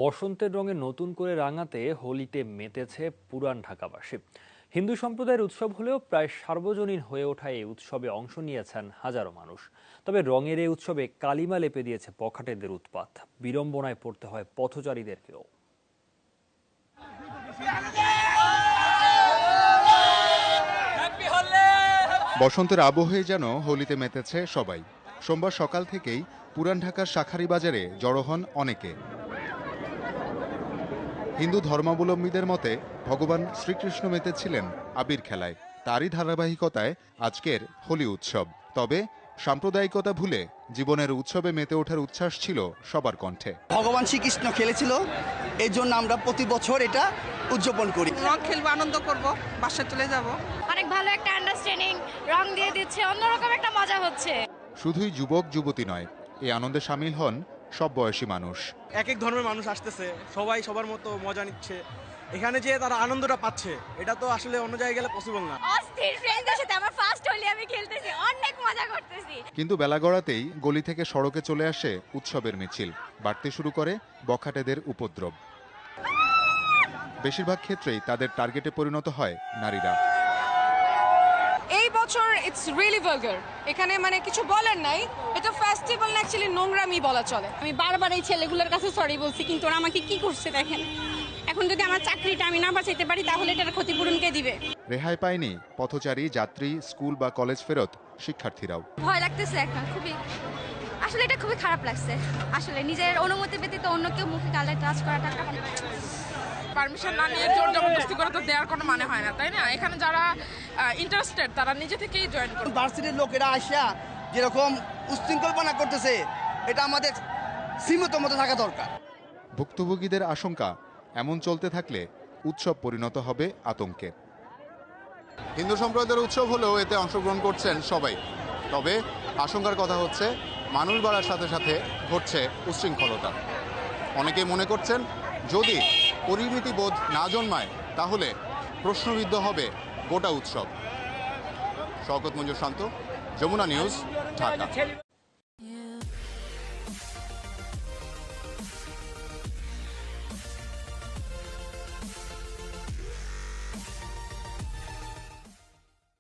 বসন্তের রঙে নতুন করে রাঙাতে হোলিতে মেতেছে পুরান ঢাকাবাসী। হিন্দু সম্প্রদায়ের উৎসব হলেও প্রায় সার্বজনীন হয়ে ওঠা এই উৎসবে অংশ নিয়েছেন হাজারো মানুষ। তবে রঙের এই উৎসবে কালিমা লেপে দিয়েছে বখাটেদের উৎপাত। বিড়ম্বনায় পড়তে হয় পথচারীদেরকেও। বসন্তের আবহে যেন হোলিতে মেতেছে সবাই। সোমবার সকাল থেকেই পুরান ঢাকার শাঁখারীবাজারে জড়ো হন অনেকে। হিন্দু ধর্মাবলম্বীদের মতে ভগবান শ্রীকৃষ্ণ মেতেছিলেন আবির খেলায়। তারই ধারাবাহিকতায় আজকের হোলি উৎসব। তবে সাম্প্রদায়িকতা ভুলে জীবনের উৎসবে মেতে ওঠার উচ্ছ্বাস ছিল সবার কণ্ঠে। ভগবান শ্রীকৃষ্ণ খেলেছিল, এই জন্য আমরা প্রতি বছর এটা উদযাপন করি। রং খেলবো, আনন্দ করব, বাসায় চলে যাব। অনেক ভালো একটা আন্ডারস্ট্যান্ডিং, রং দিয়ে দিচ্ছে, অন্যরকম একটা মজা হচ্ছে। শুধুই যুবক যুবতী নয়, এই আনন্দে সামিল হন সব বয়সী মানুষ। এক এক ধর্মের মানুষ আসতেছে, সবাই সবার মতো মজা নিচ্ছে। এখানে যে তারা আনন্দটা পাচ্ছে, এটা তো আসলে অন্য জায়গায় গেলে পসিবল না। অস্থির ফ্রেন্ডদের সাথে আমার ফার্স্ট হোলি আমি খেলতেছি, অনেক মজা করতেছি। কিন্তু বেলা গড়াতেই গলি থেকে সড়কে চলে আসে উৎসবের মিছিল। বাড়তে শুরু করে বখাটেদের উপদ্রব। বেশিরভাগ ক্ষেত্রেই তাদের টার্গেটে পরিণত হয় নারীরা। এই বছর ইটস রিয়েলি ভালগার। এখানে মানে কিছু বলার নাই, এটা ফেস্টিভ্যাল না, অ্যাকচুয়ালি নোংরামি বলা চলে। আমি বারবার এই ছেলেগুলোর কাছে সরি বলছি, কিন্তু ওরা আমাকে কি করছে দেখেন। এখন যদি আমার চাকরিটা আমি না বাঁচাইতে পারি তাহলে এটার ক্ষতিপূরণ কে দিবে? রেহাই পায়নি পথচারী, যাত্রী, স্কুল বা কলেজ ফেরত শিক্ষার্থীরাও। ভয় লাগতেছে এখন খুবই, আসলে এটা খুবই খারাপ লাগছে। আসলে নিজের অনুমতি ব্যতীত অন্য কেউ মুখে গালে টাচ করাটা পারমিশন না নিয়ে জোর জবরদস্তি করে তো দেওয়ার কোনো মানে হয় না, তাই না? এখানে যারা ইন্টারেস্টেড তারা নিজে থেকেই জয়েন করে। ভার্সিটির লোকেরা আসা যেরকম উচ্ছৃঙ্খলপনা করতেছে, এটা আমাদের সীমিত মতো থাকা দরকার। ভুক্তভোগীদের আশঙ্কা, এমন চলতে থাকলে উৎসব পরিণত হবে আতঙ্কে। হিন্দু সম্প্রদায়ের উৎসব হলেও এতে অংশগ্রহণ করছেন সবাই। তবে আশঙ্কার কথা হচ্ছে, মানুষ বাড়ার সাথে সাথে ঘটছে উচ্ছৃঙ্খলতা। অনেকেই মনে করছেন, যদি পরিমিতি বোধ না জন্মায় তাহলে প্রশ্নবিদ্ধ হবে গোটা উৎসব। শওকত মঞ্জুর শান্ত, যমুনা নিউজ, ঢাকা।